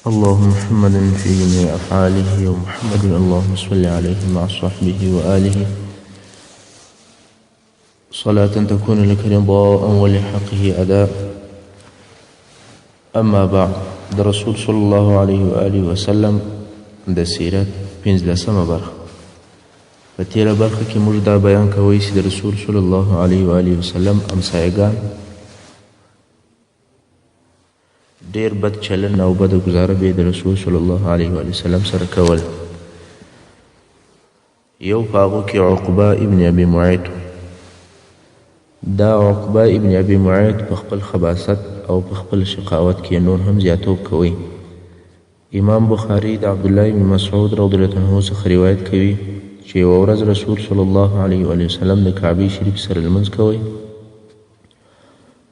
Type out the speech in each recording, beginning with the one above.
اللهم محمد في جميع أفعاله ومحمد اللهم صل عليه مع صحبه وآله صلاة تكون لك رضاء ولحقه أداء. أما بعد، د رسول صلی الله علیه و آله وسلم د سیرت 15مه برخه. په تیره برخه کې موږ دا بیان کوی چې د رسول صلی الله علیه و آله وسلم امسایګان ډیر بد چلن او بد گزاره به د رسول صلی الله علیه و آله وسلم سره کول. یو په هغو کې عقبه ابن ابي معیط. دا عقبه ابن ابي معیط په خپل خباثت او په خپل شقاوت کې نور هم زیاتوب کوي. امام بخاری د عبدالله بن مسعود رضی الله عنه څخه روایت کوي چې یوه ورځ رسول صلی الله علیه و وسلم د کعبې شریف سره لمونځ کوي.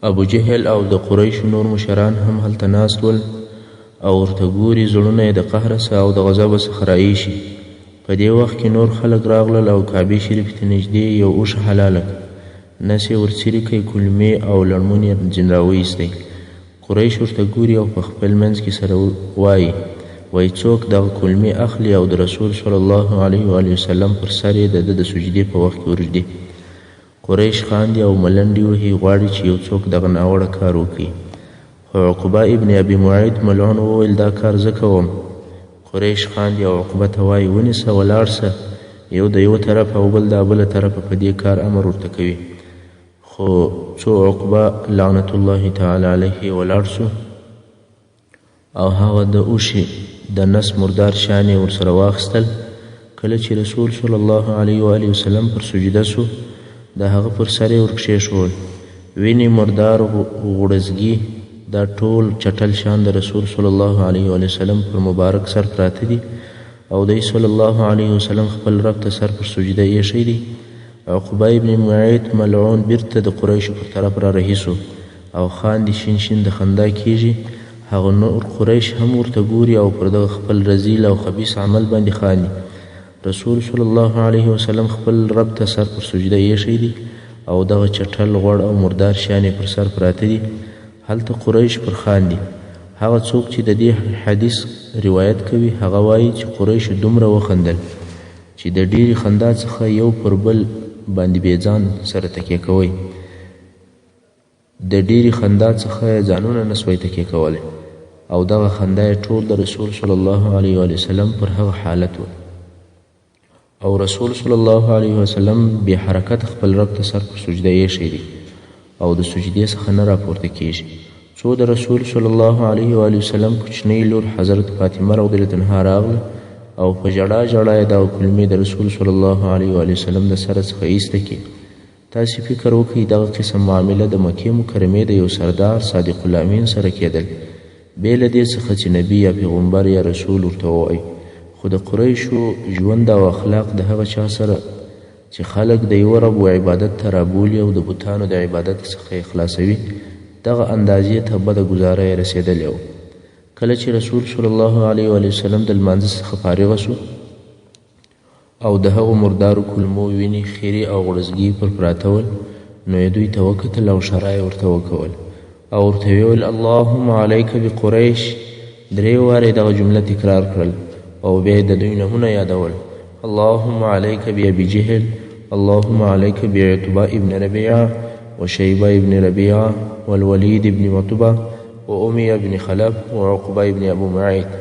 ابو جهل او د قریشو نور مشران هم هلته ناست ول او ورته ګوري زړونه یې د قهره څخه او د غضبه څخه رایشي. په دې وخت کې نور خلک راغلل او کعبې شریف ته نږدې یو اوښ حلاله کړ. نس یې ورڅیرې کړئ، کلمې او لړمون یې ځین راوایستی. قریش ورته ګوري او په خپل منځ کې سره وایي څوک دغه کلمې اخلي او د رسول صلی الله علیه و آله وسلم پر سر یې د ده د سجدې په وخت کې ورږدي. قریش خاندي او ملنډې وهي، غواړي چې یو څوک دغه ناوړه کار وکړي. خو عقبه ابن ابي معیط ملعون وویل دا کار زه کوم. قریش خاندي او عقبه ته وایي ونیسه، ولاړ سه. یو د یو طرف او بل د بله طرفه په دې کار امر ورته کوي. خو څو عقبه لعنت الله تعالی علیه ولاړ سو او هغه د اوښي د نس مردار شان یې ورسره واخیستل. کله چې رسول صلی الله علیه و آله وسلم پر سجده سو، د هغه پر سر یې ورکښېښول. وینې، مردار غوړزګي دا ټول چټل شان د رسول صلی الله علیه و وسلم پر مبارک سر پراته دي او دی صلی الله علیه وسلم خپل رب ته سر پر سجده ایښی دی. عقبه ابن معیط ملعون بیرته د قریشو پر طرف را رهي سو او خاندي، شین شین د خندا کیږي. هغه نور قریش هم ورته ګوري او پر دغه خپل رذیل او خبیث عمل باندې خاندي. رسول صلی الله علیه وسلم خپل رب ته سر پر سجده ایښی دی او دغه چټل غوړ او مردار شیان پر سر پراته دي. هلته قریش پر خاندي. هغه څوک چې د دې حدیث روایت کوي هغه وایي چې قریش دومره وخندل چې د ډیرې خندا څخه یو پر بل باندې بیځان سره تکیه کوي. د ډیرې خندا څخه ځانونه نسوی تکیه کولی او دغه خندا یې ټول د رسول صلی الله علیه و وسلم پر هغه حالت و او رسول صلی الله علیه وسلم بې حرکت خپل رب ته سر پر سجده ایښی دی او د سجدې څخه نه راپورته کیږي. څو د رسول صلی الله علیه و وسلم کوچنۍ لور حضرت فاطمه رضی الله عنها راغله او په ژړا ژړا یې دغه کلمې د رسول صلی الله علیه و وسلم د سره څخه ایسته کړي. تاسې فکر وکړئ دغه قسم معامله د مکې مکرمې د یو سردار صادق الامین سره کېدل، بې له دې څخه چې نبي یا پیغمبر یا رسول ورته ووایي. خو د قریشو ژوند او اخلاق د هغه چا سره چې خلک د یوه رب و عبادت ته رابولي او د بتانو د عبادت څخه یې خلاصوي، دغه اندازې ته بده ګزاره یې رسېدلې وه. کله چې رسول صلی الله علیه و وسلم د لمانځه څخه فارغه سو او د هغو مردارو کلمو وینې، خیرې او غړزګي پر پراته ول، نو یې دوی ته وکتل او اشاره یې ورته وکول او ورته ویې ویل اللهم علیک بقریش. 3 وارې دغه جمله تکرار کړل او بیا یې د دوی نومونه یادول. اللهم علیک بابي جهل، اللهم علیک بعتبة ابن ربیعه وشیبه ابن ربیعه والولید ابن عتبه وأمیة ابن خلف وعقبه ابن ابو معیط.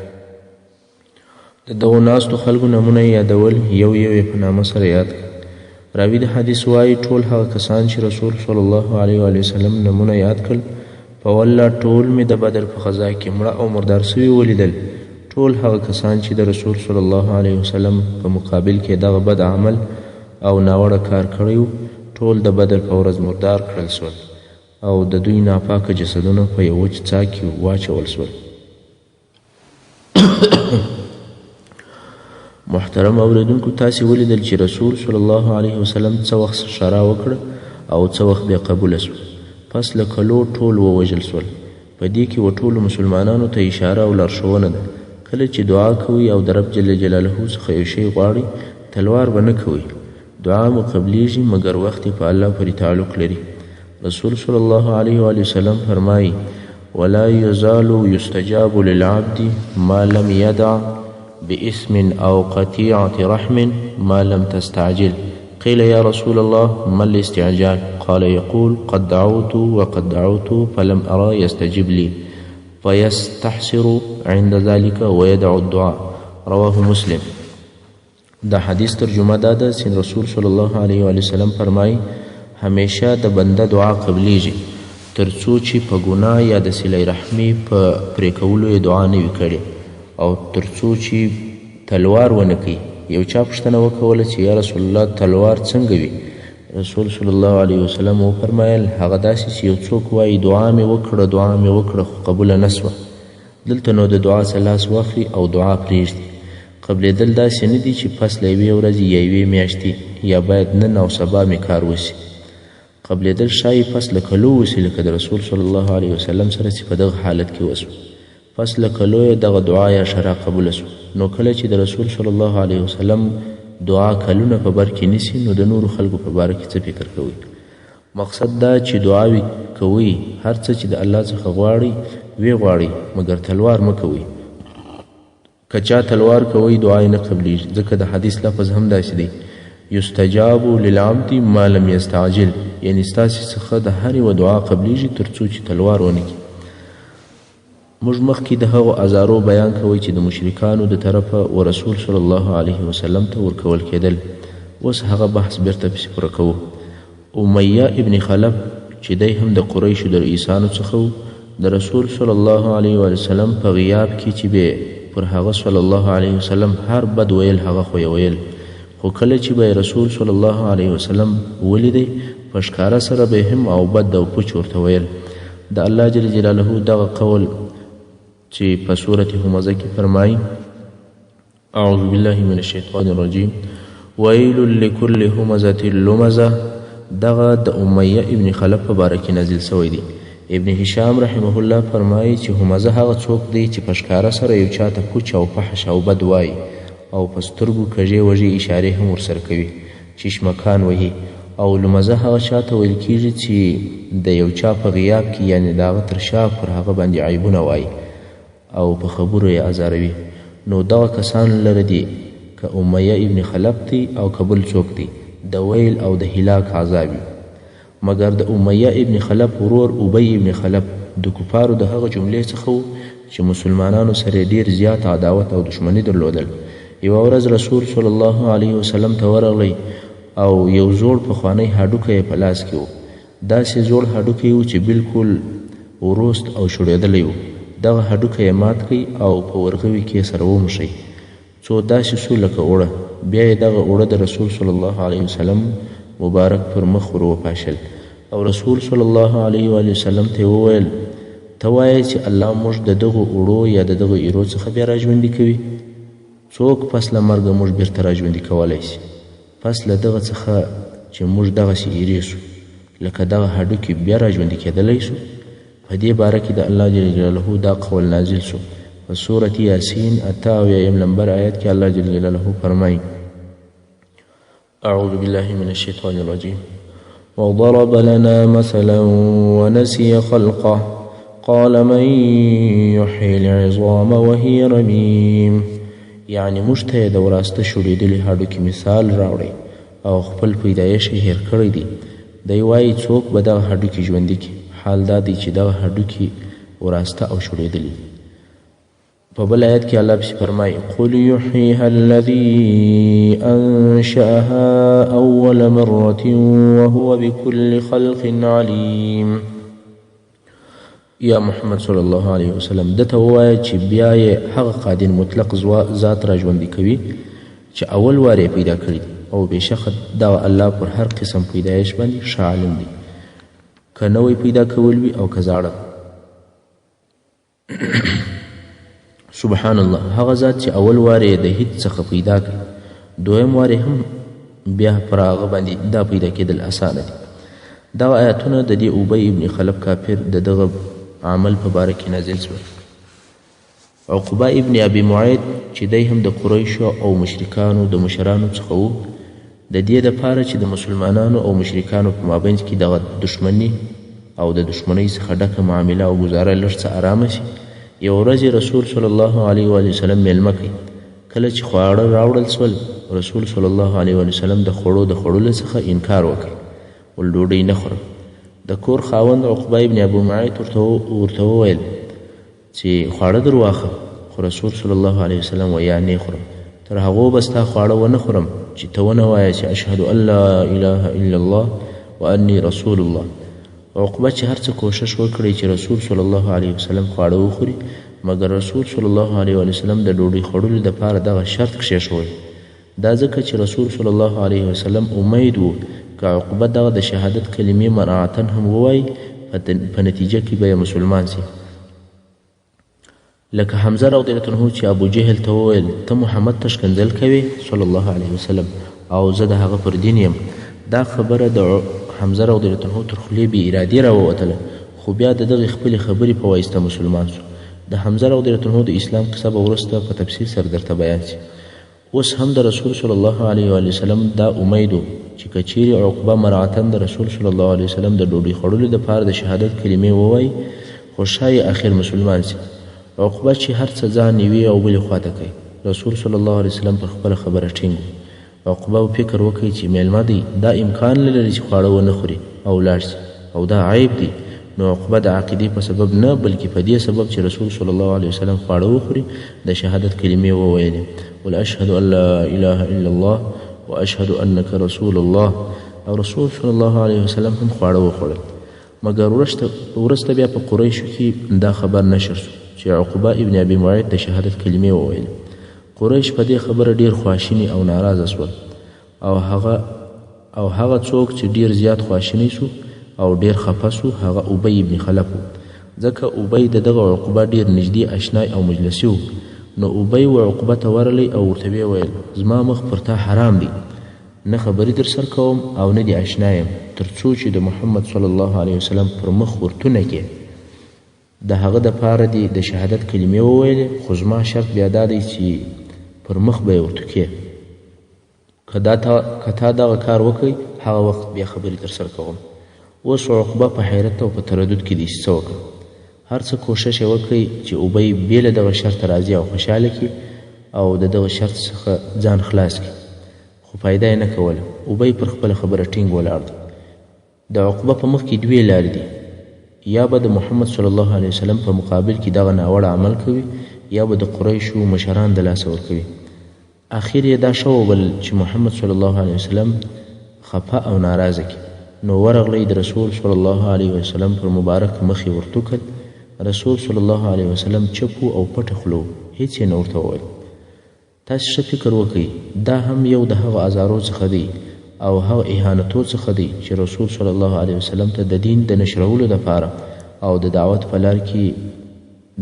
د دغو ناستو خلکو نومونه یې یادول، یو یو یې په نامه سره یاد کړل. راوي د حدیث وایي ټول هغه کسان چې رسول صلی الله علیه و وسلم نومونه یاد کړل، په والله ټول مې د بدر په فضا کې مړه او مردار سوي ولیدل. ټول هغه کسان چې د رسول صلی الله علیه وسلم په مقابل کې دغه بد عمل او ناوړه کار کړی و، ټول د بدر په ورځ مردار کړل سول او د دوی ناپاکه جسدونه په یو وچ څاه کې واچول سول. محترم اوریدونکو، تاسې ولیدل چې رسول صلی الله علیه وسلم څه وخت اشاره وکړه او څه وخت بیا قبوله سو. پس له کلو ټول ووژل سول. په دې کې و ټولو مسلمانانو ته اشاره او لارښوونه ده. کله چې دعا کوئ او د رب جل جلاله څخه یو شی غواړئ، تلوار به نه کوئ. دعا مو قبلیږي مګر وخت په الله پورې تعلق لري. رسول صلی الله علیه و وسلم فرمایي ولا يزال يستجاب للعبد ما لم يدع بإثم أو قطيعة رحم ما لم تستعجل. قيل يا رسول الله ما الاستعجال؟ قال يقول قد دعوت وقد دعوت فلم أرى يستجب لي فيستحسر عند ذلك ويدعو الدعاء. رواه مسلم. دا حدیث ترجمه دا ده چې رسول صلی الله علیه و سلم فرمایي همیشه د بنده دعا قبلیږي تر څو چې په ګناه یا د صلې رحمي په پرې کولو یې دعا نه وي کړې او تر څو چې تلوار ونه کوي. یو چا پوښتنه وکوله چې یا رسول الله تلوار څنګه وي؟ رسول صلی الله علیه وسلم وفرمایل هغه داسې چې یو څوک وایي دعا مې وکړه خو قبوله نه سوه، دلته نو د دعا څخه لاس واخلي او دعا پرېږدي. قبلېدل داسې نه دي چې پس له یوې ورځې یا یوې میاشتې یا باید نن او سبا مې کار وسي. قبلېدل ښایي پس له کلو وسي لکه د رسول صلی الله علیه وسلم سره چې په دغه حالت کې وسو. پس له کلو یې دغه دعا یا شرع قبوله سو. نو کله چې د رسول صلی الله علیه وسلم دعا کلونه په بر کې نیسي نو د نورو خلکو په باره کې څه فکر کوئ؟ مقصد دا چې دعاوې کوئ هر څه چې د الله څخه غواړئ ویې غواړئ مګر تلوار مه کوئ. که چا تلوار کوئ دعا یې نه قبلیږي، ځکه د حدیث لفظ هم داسې دی یستجاب للعبد ما لم یستعجل، یعنې ستاسې څخه د هر یوه دعا قبلیږي تر څو چې تلوار ونه کړي. موږ مخکې د هغو ازارو بیان کوئ چې د مشرکانو د طرفه و رسول صلی الله علیه وسلم ته ورکول کېدل. اوس هغه بحث بیرته پسې پوره کوو. امیه ابن خلف چې دی هم د قریشو د رئیسانو څخه و، د رسول صلی الله علیه وسلم په غیاب کې چې به پر هغه صلی الله علیه وسلم هر بد ویل هغه خو یې ویل، خو کله چې به رسول صلی الله علیه وسلم ولیدی په ښکاره سره به هم او بد او پوچ ورته ویل. د الله جل جلاله دغه قول چې په سورة همزه کې فرمایي اعوذ بالله من الشیطان الرجیم ویل لکل همزة لمزه، دغه د امیه ابن خلف په باره کې نازل شوی دی. ابن هشام رحمه الله فرمایي چې همزه هغه څوک دی چې په ښکاره سره یو چاته پوچ او فحش او بد وایي او په سترګو کږې وږې اشارې هم ورسره کوي، چشمکان وهي. او لمزه هغه چاته ویل کېږي چې د یو چا په غیاب کې یعنې د هغه تر شا پر هغه باندې عیبونه وایي او په خبرو یې ازاروي. نو دغه کسان لره دي که امیه ابن خلف دی او که بل څوک دی د ویل او د هلاک عذاب وي. مګر د امیه ابن خلف ورور ابی ابن خلف د کفارو د هغه جملې څخه و چې مسلمانانو سره ډیر زیات عداوت او دشمني درلودل. یوه ورځ رسول صلی الله علیه وسلم ته ورغلی او یو زوړ پخوانی هډوکی یې په لاس کې و. داسې زوړ هډوکی و چې بالکل وروست او شړېدلی و. دغه هډوکی یې مات کړئ او په ورغوي کې یې سره وموښئ څو داسې سو لکه اوړه. بیا یې دغه اوړه د رسول صلی الله علیه وسلم مبارک پر مخ ور وپاشل او رسول صلی الله علیه وسلم ته وویل ته وایې چې الله موږ د دغو اوړو یا د دغو ایرو څخه بیا راژوندي کوي؟ څوک پس له مرګه موږ بیرته راژوندي کولی شي؟ پس له دغه څخه چې موږ دغسې ایرې سو لکه دغه هډوکي بیا راژوندي کېدلی سو؟ په دې باره کې د الله جل جلاله دا قول نازل شو. په سورة یاسین 88 نمبر آیت کې الله جل جلاله فرمایي اعوذ بالله من الشیطان الرجیم وضرب لنا مثلا ونسي خلقه قال من يحيي العظام وهي رميم، یعنی موږ ته یې د وراسته شړېدلي هډوکي مثال راوړی او خپل پیدایش یې هېر کړی دی. دی وایي څوک به دغه هډوکي ژوندي کړي؟ حال دا دی چې دغه هډوکي وراسته او شړېدلي. په بل آیت کې الله پسې فرمایي قل یحییها الذي انشأها اول مرة وهو بكل خلق علیم. یا محمد صلی الله علیه وسلم دته ووایه چې بیا یې هغه قادر مطلق ذات را ژوندي کوي چې اول وار یې پیدا کړي او بېشکه دغه الله پر هر قسم پیدایش باندې ښه عالم دی، که نوی پیدا کول وي او که زاړه. سبحان الله، هغه ذات چې اول وار یې د هیڅ څخه پیدا کړي دویم وار هم بیا پر هغه باندې دا پیدا کېدل اسانه دي. دغه آیتونه د دې ابی ابن خلف کافر د دغه عمل په باره کې نازل شول. عقبه ابن ابي معيط چې دی هم د قریشو او مشرکانو د مشرانو څخه و، د دې دپاره چې د مسلمانانو او مشرکانو په مابینځ کې دغه دښمني او د دشمنۍ څخه ډکه معامله او ګزاره لږ څه ارامه شي. یوه ورځ رسول صلی الله علیه و وسلم میلمه کوي. کله چې خواړه راوړل سول، رسول صلی الله علیه و وسلم د خوړو د خوړلو څخه انکار وکړ، ول ډوډۍ نه خورم. د کور خاوند عقبه ابن ابو معیط ورته وویل چې خواړه در واخله، خو رسول صلی الله علیه وسلم ویا نه خورم، تر هغو به ستا خواړه ونه خورم چې ته ونه وایه چې اشهد ان لا اله الا الله وانی رسول الله. عقبه چې هر څه کوشش وکړي چې رسول صلی الله علیه وسلم خواړه وخوري، مګر رسول صلی الله علیه وسلم د ډوډۍ خوړلو دپاره دغه شرط کښېښوی. دا ځکه چې رسول صلی الله علیه وسلم امید و که عقبه دغه د شهادت کلمې مراعتا هم ووایي، په نتیجه کې به یې مسلمان سي. لکه حمزه رضی الله عنه چې ابو جهل ته وویل ته محمد ته ښکنځل کوې صلی الله علیه وسلم او زه د هغه پر دین یم. دا خبره د حمزه رضی الله عنه تر خولې بې ارادې راووتله، خو بیا د دغې خپلې خبرې په واسطه مسلمان سو. د حمزه رضی الله عنه د اسلام کیسه به وروسته په تفصیل سره درته بیان سي. اوس هم د رسول صلی الله علیه وسلم دا امید و چې که چیرې عقبه مراعتا د رسول صلی الله علیه وسلم د ډوډۍ خوړلو دپاره د شهادت کلمې ووایي، خو ښایي اخر مسلمان سي. عقبه چې هر څه ځان یوې او بلې خواته کوي، رسول صلی الله علیه وسلم پر خپله خبره ټینګ و. عقبه فکر وکړي چې میلمه دی، دا امکان نه لري چې خواړه ونه خوري او ولاړ سي، او دا عیب دی. نو عقبه د عقیدې په سبب نه، بلکې په دې سبب چې رسول صلی الله علیه وسلم خواړه وخوري د شهادت کلمې وویلې، ول اشهد ان لا اله الا الله واشهد انک رسول الله. او رسول صلی الله علیه وسلم هم خواړه وخوړل. مګر وروسته بیا په قریشو کې دا خبر نشر شو چې عقبه ابن ابي معیط د شهادت کلمې وویلې. قریش په دې خبره ډیر خواشیني او ناراضه سول، او هغه څوک چې ډیر زیات خواشینی سو او ډیر خفه سو هغه ابی ابن خلف و، ځکه ابی د دغه عقبه ډیر نږدې اشنای او مجلسي و. نو ابی و عقبه ته ورغلی او ورته ویې ویل زما مخ پر تا حرام دی، نه خبرې در سر کوم او نه دې اشنا یم، تر څو چې د محمد صلی الله علیه وسلم پر مخ ورتونه کې د هغه دپاره دې د شهادت کلمې وویلې، خو زما شرط بیا دا دی چې پر مخ به یې ورتوکې. که تا دغه کار وکړئ هغه وخت بیا خبرې در سر کوم. اوس عقبه په حیرت او په تردد کې دې څه وکړه. هر څه کوشش یې وکړئ چې ابی بې له دغه شرط راضي او خوشحاله کړي او د دغه شرط څخه ځان خلاص کړي، خو فایده یې نه کوله. ابی پر خپله خبره ټینګ ولاړ دی. د عقبه په مخ کې دوې لارې دي، یا به د محمد صلی الله علیه وسلم په مقابل کې دغه ناوړه عمل کوي، یا به د قریشو مشران د لاسه ورکوي. اخر یې دا ښه وبلل چې محمد صلی الله علیه وسلم خفه او ناراضه کړي. نو ورغلی د رسول صلی الله علیه وسلم پر مبارک مخ یې ورتوکل. رسول صلی الله علیه وسلم چپ او پټه خوله و، هیڅ یې نه ورته وویل. تاسې ښه فکر وکړئ، دا هم یو د هغه ازارو څخه دی او هغه اهانتو څخه دی چې رسول صلی الله علیه وسلم ته د دین د نشرولو دپاره او د دعوت په لار کې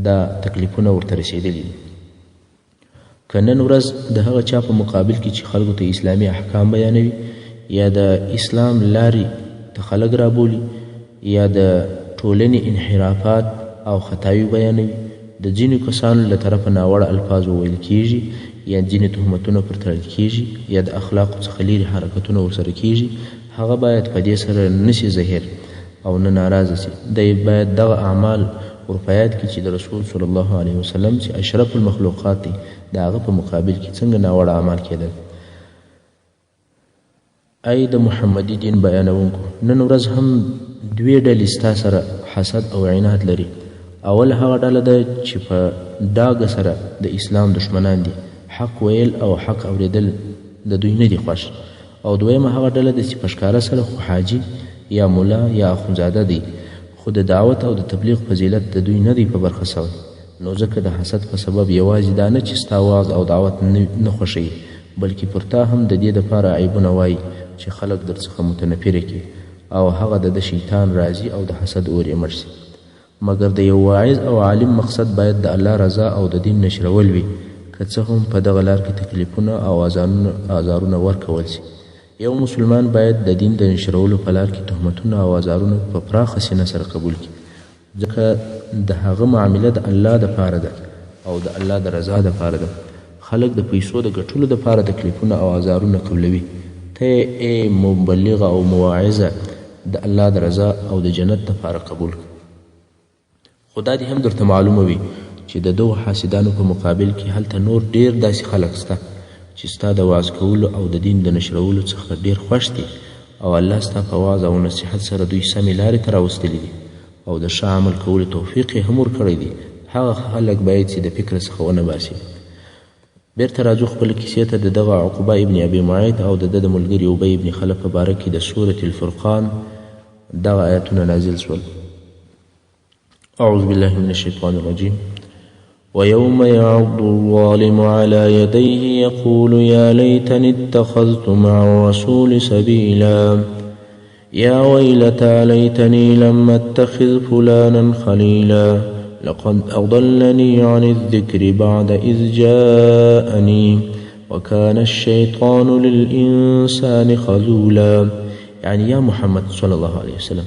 دا تکلیفونه ورته رسېدلي دي. که نن ورځ د هغه چا په مقابل کې چې خلکو ته اسلامي احکام بیانوي، یا د اسلام لارې ته خلک رابولي، یا د ټولنې انحرافات او خطاوي بیانوي، د ځینو کسانو له طرفه ناوړه الفاظ وویل کیږي، یا ځینې تهمتونه پر تړل کیږي، یا د اخلاقو څخه لرې حرکتونه ورسره کیږي، هغه باید په دې سره نسي زهیر او نه ناراضه سي. دی باید دغه اعمال ورپه یاد کړي چې د رسول صلی الله علیه وسلم چې اشرف المخلوقات دی د هغه په مقابل کې څنګه ناوړه اعمال کېدل. ای د محمدي دین بیانونکو، نن ورځ هم دوې ډلې ستا سره حسد او عناد لري. اول هغه ډله ده چې په ډاګه سره د اسلام دشمنان دي، حق ویل او حق اوریدل د دوی نه دي خوښ. او دویمه هغه ډله ده چې په ښکاره سره خو حاجي یا مولا یا اخونزاده دی، خو د دعوت او د تبلیغ فضیلت د دوی نه دی په برخه سوی. نو ځکه د حسد په سبب یوازې دا نه چې ستا واز او دعوت نه خوښوي، بلکې پر تا هم د دې دپاره عیبونه وایي چې خلک در څخه متنفره کړي او هغه د شیطان راضي او د حسد اور یې مړ سي. مګر د یو واعظ او عالم مقصد باید د الله رضا او د دین نشرول وي، که څه هم په دغه لار کې تکلیفونه او آزارونه ورکول سي. یو مسلمان باید د دین د نشرولو په لار کې تهمتونه او آزارونه په پراخه سینه سره قبول کړي، ځکه د هغه معامله د الله دپاره ده او د الله د رضا دپاره ده. خلک د پیسو د ګټلو دپاره تکلیفونه او آزارونه قبلوي. ته ای مبلغه او مواعظه د الله د رضا او د جنت دپاره قبول کړه. خو دا دې هم درته معلومه وي چې د دغو حاسدانو په مقابل کې هلته نور ډیر داسې خلک سته چې ستا د وعظ کولو او د دین د نشرولو څخه ډیر خوښ دي او الله ستا په وعظ او نصیحت سره دوی سمې لارې ته راوستلي دي او د ښه عمل کولو توفیق یې هم ورکړی دی. هغه خلک باید چې د فکر څخه ونه باسي. بیرته راځو خپله کیسې ته. د دغه عقبه ابن ابي معیط او د ده د ملګري ابی ابن خلف په باره کې د سورة الفرقان دغه آیتونه نازل شول. اعوذ بالله من الشیطان الرجیم. ويوم يعض الظالم على يديه يقول يا ليتني اتخذت مع الرسول سبيلا يا ويلتى ليتني لم اتخذ فلانا خليلا لقد أضلني عن الذكر بعد إذ جاءني وكان الشيطان للإنسان خذولا. يعني يا محمد صلى الله عليه وسلم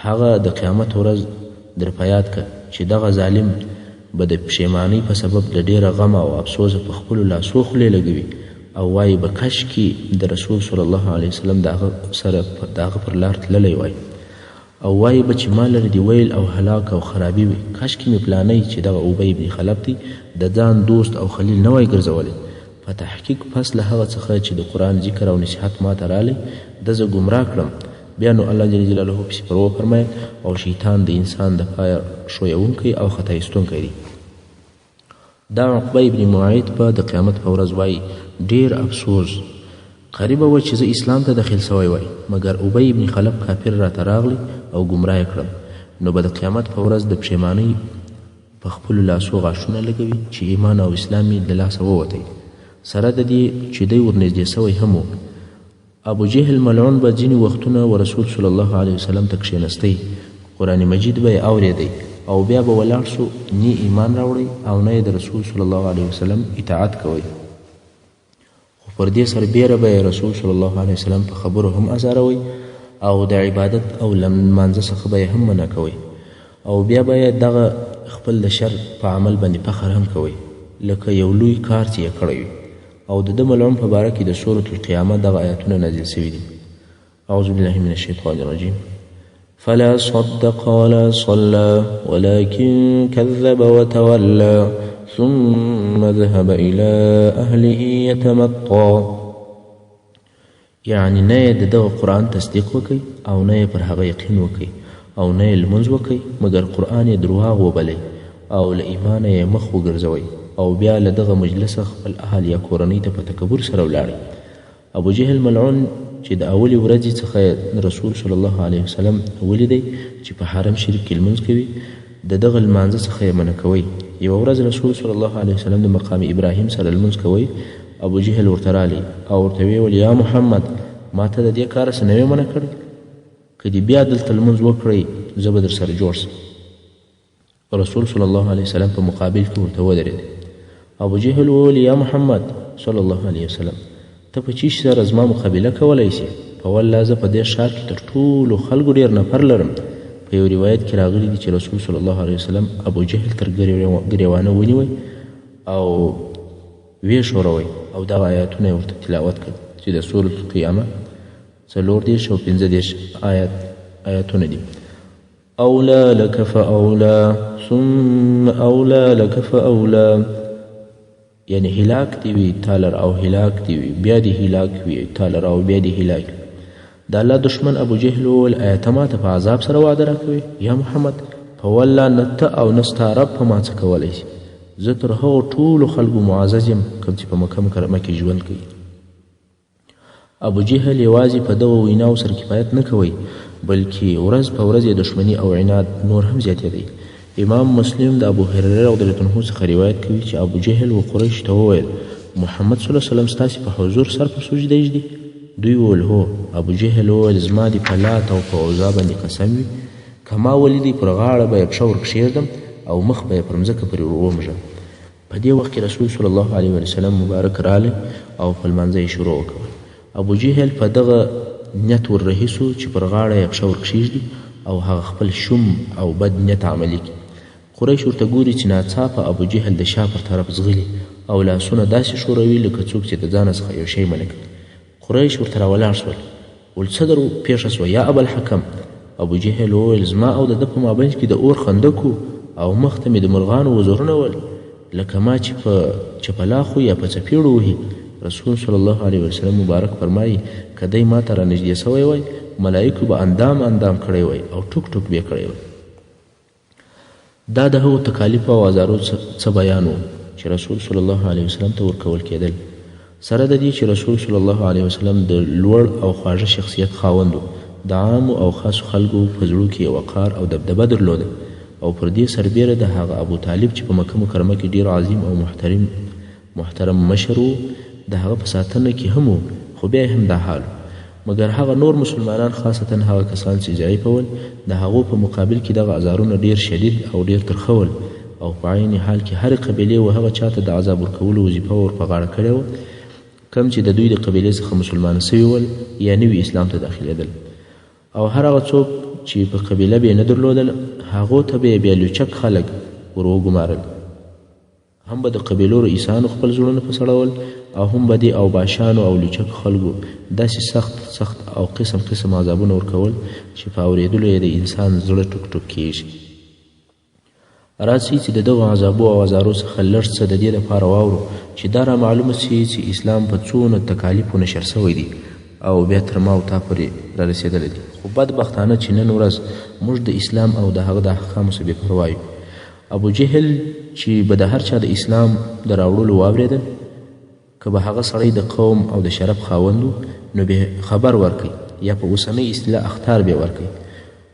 هغه د قیامت ورځ در په یاد که چې دغه ظالم به د پښیمانۍ په سبب د ډېره غم او افسوسه په خپلو لاسو خولې لګوي او وایي به کشکې د رسول صلی الله علیه وسلم د هغه سره د هغه پر لار تللی وای او وایي به چې ما لره دې ویل او هلاک او خرابي وي. کشکې مې پلانی چې دغه ابی ابن خلف دی د ځان دوست او خلیل نه وای ګرځولی. په تحقیق پس له هغه څخه چې د قرآن ذکر او نصیحت ما ته رالی ده زه ګمراه کړم. بیا نو الله جل جلاله پسې پر وفرمایل او شیطان د انسان دپاره ښویونکی او خطا ایستونکی دی. دا عقبه ابن معیط به د قیامت په ورځ وایي ډېر افسوس قریبه وه چې زه اسلام ته داخل سوی وای مګر ابی ابن خلف کافر راته راغلی او ګمراه کړم. نو به د قیامت په ورځ د پښیمانۍ په خپلو لاسو غاښونه لګوي چې ایمان او اسلام یې له لاسه ووتی. سره د دې چې دی ورنږدې سوی هم و. ابو جهل ملعون به ځینې وختونه و رسول صلی الله علیه وسلم ته کښېنستی، قرآن مجید به یې اورېدی او بیا به ولاړ سو، نه ایمان راوړی او نه د رسول صلی الله علیه وسلم اطاعت کوئ. خو پر دې سربیره به یې رسول صلی الله علیه وسلم په خبرو هم ازاروئ او د عبادت او لمانځه څخه به یې هم منع کوئ او بیا به یې دغه خپل د شر په عمل باندې فخر هم کوئ لکه یو لوی کار چې یې کړی وي. او د ده ملعون په باره کې د سورة القیامه دغه آیاتونه نازل سوي دي. اعوذ بالله من الشیطان الرجیم. فلا صدق ولا صلى ولكن كذب وتولى ثم ذهب إلى أهله يتمطى. یعنی نه یې د دغه قرآن تصدیق وکئ او نه یې پر هغه یقین وکئ او نه یې لمونځ وکئ مګر قرآن یې درواغ وبلئ او له ایمانه یې مخ وګرځوئ او بیا له دغه مجلسه خپل اهل یا کورنۍ ته په تکبر سره ولاړئ. ابو جهل ملعون چې د اولې ورځې څخه رسول صلی الله علیه وسلم ولیدی چې په حرم شریف کې لمونځ کوي، د دغه لمانځه څخه یې منع کوئ. یوه ورځ رسول صلی الله علیه وسلم د مقام ابراهیم سره لمونځ کوئ. ابو جهل ورته رالی او ورته ویې ویل یا محمد ما ته د دې کاره څه نه وې منع کړی، که دې بیا دلته لمونځ وکړئ زه به در سره جوړ سم. رسول صلی الله علیه وسلم په مقابل کې ورته ودرېد. ابو جهل وویل یا محمد صلی الله علیه وسلم ته په چیش سره زما مقابله کولی شي؟ په والله زه په دې ښار کې تر ټولو خلکو ډېر نفر لرم. په یو روایت کې راغلی دي چې رسول صلی الله علیه وسلم ابو جهل تر ګریوانه ونیوی او ویې ښوروئ او دغه آیاتونه یې ورته تلاوت کړل چې د سورة القیامه 34 او 15 آیاتونه دي. اولا لك فاولا ثم اولا لك فاولا، یعنی هلاک دی وی تالر او هلاک دی وی بیا دی هلاک وی تالر او بیا دی هلاک. د الله دشمن ابو جهل وویل آیا ته ماته په عذاب سره وعده راکوې؟ یا محمد په والله نه ته او نه ستا رب په ما څه کولی شي. زه تر هغو ټولو خلکو معزز یم کوم چې په مکه مکرمه کې ژوند کوي. ابو جهل یوازې په دغو ویناو سره کفایت نه کوي بلکې ورځ په ورځ یې دښمني او عناد نور هم زیاتېدی. امام مسلم د ابو هریره رضی الله عنه څخه روایت کوي چې ابو جهل و قریش ته وویل محمد صلی الله علیه وسلم ستاسې په حضور سر په سجده ایږدي؟ دوی وویل هو. ابو جهل وویل زما دې په لات او په عزا باندې قسم وي که ما ولیدی پر غاړه به یې پښه ورکښېږدم او مخ به یې پر مځکه پرې وومږم. په دې وخت کې رسول صلی الله علیه وسلم مبارک رالی او په لمانځه یې شروع وکړه. ابو جهل په دغه نیت وررهي سو چې پر غاړه یې پښه ورکښېږدي او هغه خپل شوم او بد نیت عملي کړي. قریش ورته ګوري چې ناڅاپه ابو جهل د شا پر طرف ځغلي او لاسونه داسې ښوروي لکه څوک چې د ځانه څخه یو شی منع کړي. قریش ورته راولاړ شول ول څه در پیښه سوه یا ابوالحکم؟ ابوجهل وویل زما او د ده په مابینځ کې د اور خندق او مخ ته مې د مرغانو وزرونه ول لکه ما چې په چپلاخو یا په څپېړو وهي. رسول صلی الله علیه وسلم مبارک فرمایي که دی ما ته رانږدې سوی وای ملایکو به اندام کړی وای او ټوک ټوک به یې کړی وای. دا د هغو تکالیف او ازارو څه بیان و چې رسول صلی الله علیه وسلم ته ورکول کېدل، سره د دې چې رسول صلی الله علیه وسلم د لوړ او خواږه شخصیت خاوند و. د عامو او خاصو خلکو په زړو کې وقار او دبدبه درلوده او پر دې سربیره د هغه ابو طالب چې په مکه مکرمه کې ډیر عظیم او محترم مشر و د هغه په ساتنه کې هم و، خو بیا هم دا حال مګر هغه نور مسلمانان خاصتا هغه کسان چې ضعیفه ول د هغو په مقابل کې دغه عذارونه ډیر شدید او ډیر ترخه ول او په عین حال کې هرې قبیلې و هغه چاته د عذاب ورکولو وظیفه ور په غاړه کړې وه کم چې د دوی د قبیلې څخه مسلمانه سوي ول یا نوي اسلام ته داخلېدل. او هر هغه څوک چې په قبیله به یې نه درلودل هغو ته به یې بیا لوچک خلک ور وګمارل. هم به د قبیلو رئیسانو خپل زړونه په سړول او هم به دې اوباشانو او لوچکو خلکو داسې سخت او قسم عذابونه ورکول چې په اورېدلو یې د انسان زړه ټوک ټوک کېږي. راسئ چې د دغو عذابو او ازارو څخه لږ څه د دې دپاره واورو چې دا رامعلومه سي چې اسلام په څونه تکالیفو نشر سوی دی او بیا تر ما او تا پورې رارسېدلی دی. خو بدبختانه چې نن ورځ موږ د اسلام او د هغه د احکامو څخه بې پروا یو. ابوجهل چې به د هر چا د اسلام د راوړلو واورېدل که به هغه سړی د قوم او د شرف خاوند نو به خبر ورکوي یا په اوسنۍ اصطلاح اخطار به ورکوي،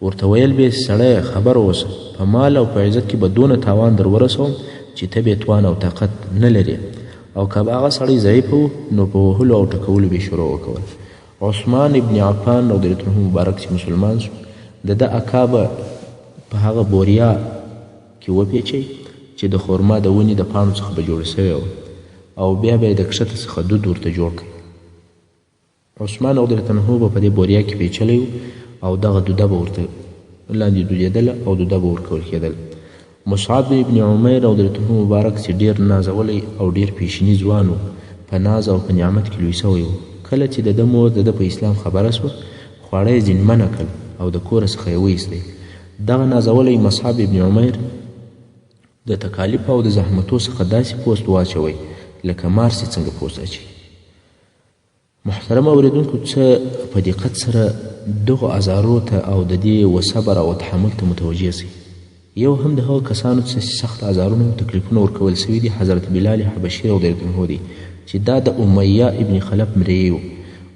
ورته ویل به سړی خبر اوسه په مال او په عزت کې به دونه تاوان در ورسوم چې ته به توان او طاقت نه لرې. او که به هغه سړی ضعیف و نو په وهلو او ټکولو به شروع وکول. عثمان ابن عفان رضی الله عنه مبارک چې مسلمان شو د ده اکا به په هغه بوریا کې وپیچئ چې د خرما د ونې د پاڼو څخه به جوړه سوې وه او بیا به یې د کښته څخه دود ورته جوړ کړي. عثمان رضی الله عنه به په دې بوریا کې پیچلی او دغه دوده به ورته لاندې دودېدله او دوده به ورکول کېدل. مصعب ابن عمیر رضی الله عنه مبارک چې ډېر نازولی او ډېر پیشني ځوان و په ناز او په نعمت کې لوی سوی و. کله چې د ده مور د ده په اسلام خبره سوه خواړه یې ځینمنه کړل او د کوره څخه یې وایستی. دغه نازولی مصعب ابن عمیر د تکالیف او د زحمتو څخه داسې پوست واچوئ لکه مار چې څنګه پوست اچوي. محترم اوریدونکو څه په دقت سره دغو ازارو ته او د دې و صبر او تحمل ته متوجه سئ. یو هم د هغو کسانو څخه سخت ازارونه او تکلیفونه ورکول سوي دي حضرت بلال حبشي رضی الله عنه دی چې دا د امیه ابن خلف مریی و.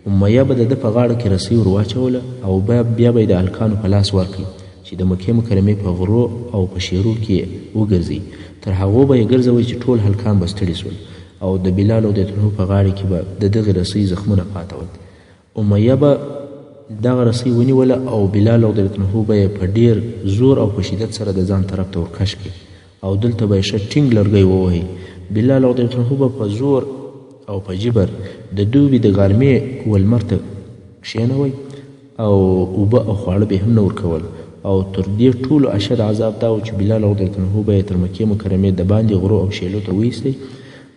امیه به د ده په غاړه کې رسۍ ور واچوله او بیا به یې د هلکانو په لاس ورکړي چې د مکې مکرمې په غرو او په شیرو کې وګرځي. تر هغو به یې ګرځوئ چې ټول هلکان به ستړي سول او د بلال رضی الله عنه په غاړه کې به د دغې رسۍ زخمونه پاته ول. امیه به دغه رسۍ ونیوله او بلال رضی الله عنه به یې په ډېر زور او په شدت سره د ځان طرف ته ورکش کړي او دلته به یې ښه ټینګ لرګی ووهي. بلال رضی الله عنه به په زور او په جبر د دوبي د غرمې ولمر ته کښېنوئ او اوبه او خواړه به هم نه ورکول. او تر دې ټولو اشد عذاب دا و چې بلال رضی الله عنه به یې تر مکې مکرمې د باندې غرو او شیلو ته وایستی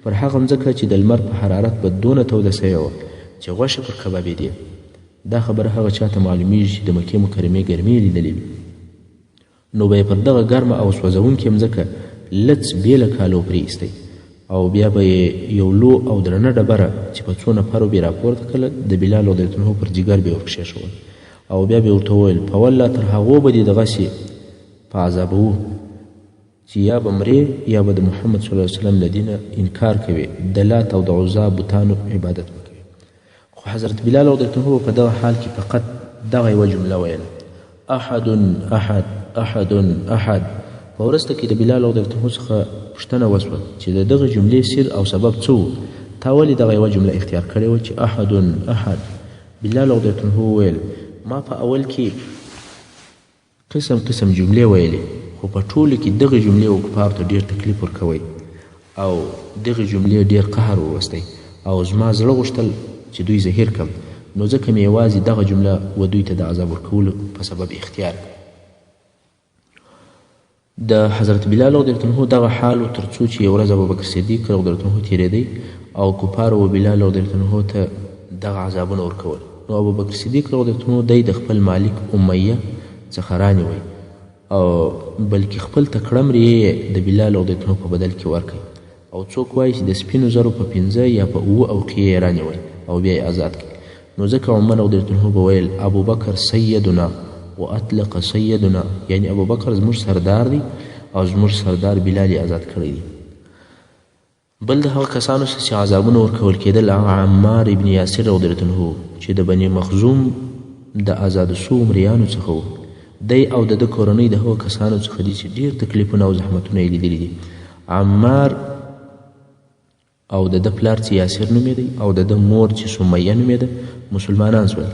پر هغه مځکه چې د لمر په حرارت به دونه توده سوې وه چې غوښه پر کبابېدې. دا خبره هغه چا ته معلومیږي چې د مکې مکرمې ګرمۍ لیدلې وي نو به یې پر دغه ګرمه او سوځونکې مځکه لڅ بېله کالو پرېایستی او بیا به یې یو لو او درنه ډبره چې په څو نفرو به یې راپورته کړله د بلال رضی الله عنه پر جګر به یې ورکښېښول او بیا به یې ورته وویل په والله تر هغو به دې دغسې په عذابوو چې یا به مرې یا به د محمد صلی الله علیه وسلم له دینه انکار کوي د لات او د عزا بتانو عبادت به کوي. خو حضرت بلال رضی الله عنه په دغه حال کې فقط دغه یوه جمله ویله احد احد احد احد. په وروسته کې د بلال رضی الله عنه څخه پوښتنه وسوه چې د دغه جملې سر او سبب څه و، تا ولې دغه یوه جمله اختیار کړې وه چې احد احد؟ بلال رضی الله عنه وویل ما په اول کې قسم جملې ویلې خو په ټولو کې دغه جملې کفارو ته ډېر تکلیف ورکوی او دغه جملې ډېر قهر وروستی او زما زړه غوښتل چې دوی زهیر کړم نو ځکه مې یوازې دغه جمله و دوی ته د عذاب ورکولو په سبب اختیار کړه. د حضرت بلال رضی الله عنه دغه حال و تر څو چې یو ورځ ابوبکر صدیق رضی الله عنه تېرېدی او کفارو و بلال رضی الله عنه ته دغه عذابونه ورکول نو ابوبکر صدیق رضی الله عنه دی د خپل مالک امیه څخه رانیوی او بلکې خپل تکړه مریی د بلال رضی الله عنه په بدل کې ورکړي او څوک وایي چې د سپینو زرو په 5 یا په 7 اوقیې یې رانیوی او بیا یې آزاد کړي نو ځکه عمر رضی الله عنه به ویل ابوبکر سیدنا واطلق سیدنا یعنی ابوبکر زموږ سردار دی او زموږ سردار بلال یې آزاد کړی دی بل د هغه کسانو چې عذابونه ورکول کېدل هغه عمار ابن یاسر رضی الله عنه چې د بني مخزوم د آزادو سوو مریانو څخه و دی او د کورنۍ د هغو کسانو څخه دي چې ډېر تکلیفونه او زحمتونه یې لیدلي دي عمار او د پلار چې یاسر نومېدی او د مور چې سمیه نومېده مسلمانان شول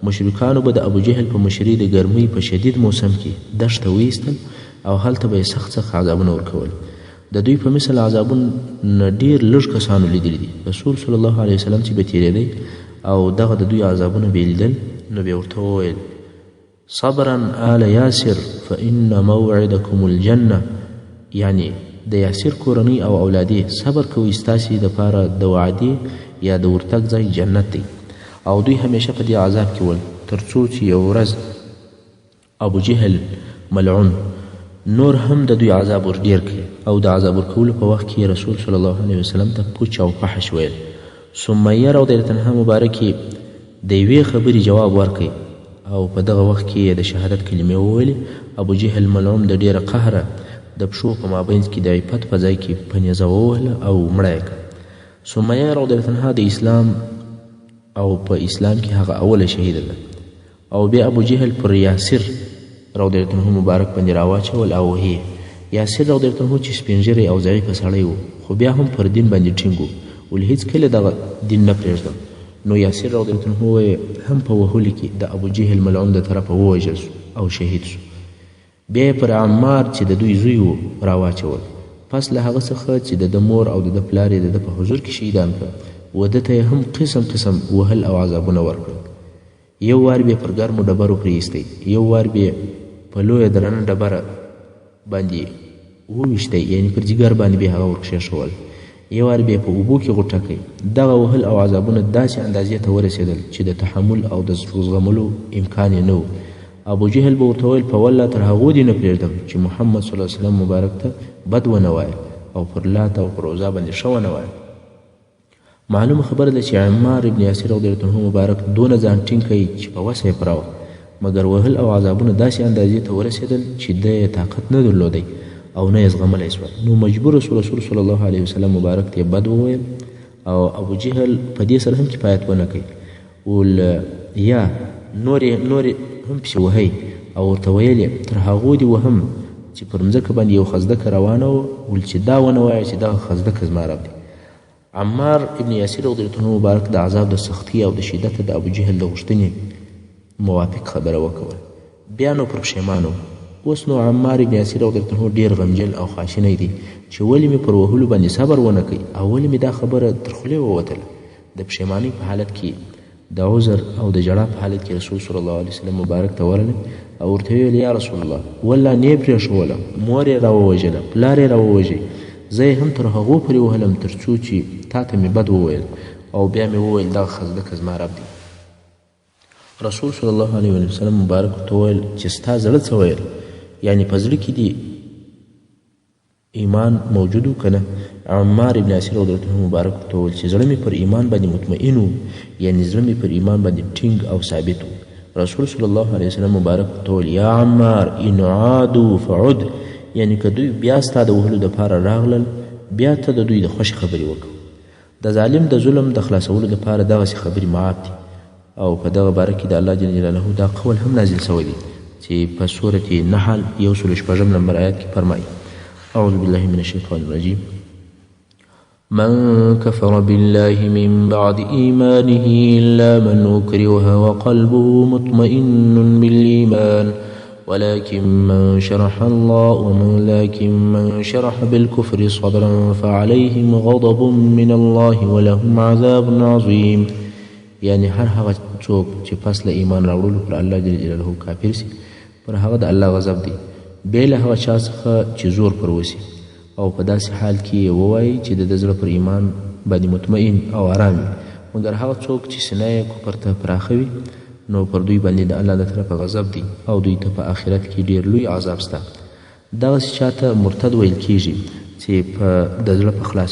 مشرکانو به د ابوجهل په مشرۍ د ګرمۍ په شدید موسم کې دښته ویستل او هلته به یې سخت سخت عذابونه ورکول د دوی په مثل عذابونه ډېر لږ کسانو لیدلي دي رسول صلی الله علیه وسلم چې به تېرېدی او دغه د دوی عذابونه به یې لیدل نو بیا ورته وویل صبرا آل یاسر فإن موعدکم الجنه یعنی د یاسر کورنۍ او اولادې صبر کوئ ستاسې دپاره د وعدې یا د ورتګ ځای جنت دی او دوی همیشه په دې عذاب کې ول تر څو چې یو ورځ ابوجهل ملعون نور هم د دوی عذاب ور ډېر کړي او د عذاب ورکولو په وخت کې رسول صلی الله علیه وسلم ته پوچ او فحش ویل سمیه رضی الله عنها مبارکې د یوې خبرې جواب ورکړي او په دغه وخت کې د شهادت کلمې وویلې ابوجهل ملعون د ډېره قهره د پښو په مابینځ کې د عفت په ځای کې په نیزه ووهله او مړه یې کړه سمیه رضی الله عنها د اسلام او په اسلام کې هغه اوله شهیده ده او بیا ابوجهل پر یاسر رضی الله عنه مبارک باندې راواچول او وهي یاسر رضی الله عنه چې سپین ږیری او ضعیفه سړی و خو بیا هم پر دین باندې ټینګ و ولې هېڅکله دغه دین نه پرېږدم نو یاسر رضی الله عنه هم په وهلو کې د ابوجهل ملعون د طرفه ووژل سو او شهید سو بیا پر عمار چې د دوی زوی و راواچول پس له هغه څخه چې د مور او د پلار یې د په حضور کې شهیدان کړه و ده ته هم قسم قسم وهل او عذابونه ورکړل یو وار بیا پر ګرمو ډبرو پرېیستی یو وار بیا په لویه درنه ډبره باندې وویشتی یعنی پر جګر باندې بیا هغه ورکښېښول یو وار بیا په اوبو کې غوټه کړئ دغه وهل او عذابونه داسې اندازې ته ورسېدل چې د تحمل او د زغملو امکان یې نه و ابوجهل به ورته ویل په والله تر هغو دې نه پرېږدم چې محمد صلی الله علیه وسلم مبارک ته بد ونه وایه او پر لات او پر عزا باندې ښه ونه وایه معلومه خبره ده چې عمار ابن یاسر رضی الله عنه مبارک دونه ځان ټینګ کوي چې په وسه یې پوره مګر وهل او عذابونه داسې اندازې ته ورسېدل چې د طاقت نه درلودی او نه یې زغملی سول نو مجبور رسول صلی الله علیه وسلم مبارک ته بد وویل او ابوجهل په دې سره هم کفایت ونه کوي ول یا نورې هم پسې وهئ او ورته ویل یې تر هغو دې وهم چې پر مځکه باندې یو خزدکه روانه و ول چې دا ونه وایه چې دغه خزدکه زما رب دی عمار ابن یاسر رضی الله عنه مبارک د عذاب د سختي او د شدت د ابوجهل د غوښتنې موافق خبره وکول بیا نو پر پښیمانه اوس نو عمار ابن یاسر رضی الله عنه ډېر غمجن او خاشنی دی چې ولې مې پر وهلو باندې صبر ونه کوي او ولې مې دا خبره تر خولې ووتله د پښیمانۍ په حالت کې د عذر او د ژړا په حالت کې رسول صلی الله علیه وسلم مبارک ته ورغلی او ورته ویل یا رسول الله والله نه یې پرېښوله مور یې راووژله پلار یې راووژی زه هم تر هغو پورې وهلم تر څو چې تا ته مې بد وویل او بیا مې وویل دغه خزدکه زما رب دی رسول صلی الله علیه وسلم مبارک ورته وویل چې ستا زړه څه ویل یعنی په زړه کې دې ایمان موجود و که نه عمار ابن یاسر رضی الله عنه مبارک ورته وویل چې زړه مې پر ایمان باندې مطمئن و یعنی زړه مې پر ایمان باندې ټینګ او ثابت و رسول صلی الله علیه وسلم مبارک ورته وویل یا عمار ان عادوا فعد یعنی که دوی بیا ستا د وهلو دپاره راغلل بیا ته د دوی د خوښې خبرې وکړه د ظالم د ظلم د خلاصولو دپاره دغسې خبرې معاف دي او په دغه باره کې د الله جل جلاله دا قول هم نازل سوی دی چې په سورة نحل 106 نمبر آیات کې فرمایي اعوذ بالله من الشیطان الرجیم من كفر بالله من بعد إيمانه إلا من أكره وقلبه مطمئن بالإيمان ولكن من شرح بالكفر صدرا فعليهم غضب من الله ولهم عذاب عظيم یعنی هر هغه څوک چې پس له ایمان راوړلو پر الله جل جلاله کافر سي پر هغه د الله غضب دی بې له هغه چا څخه چې زور پر وسي او په داسې حال کې ووایي چې د زړه پر ایمان باندې مطمئن او آرام مګر هغه څوک چې سینه یې کفر ته پراخه وي نو پر دوی باندې د الله د طرفه غضب دی او دوی ته په آخرت کې ډیر لوی عذاب شته. دغسې چاته مرتد ویل کیږي چې د زړه په خلاص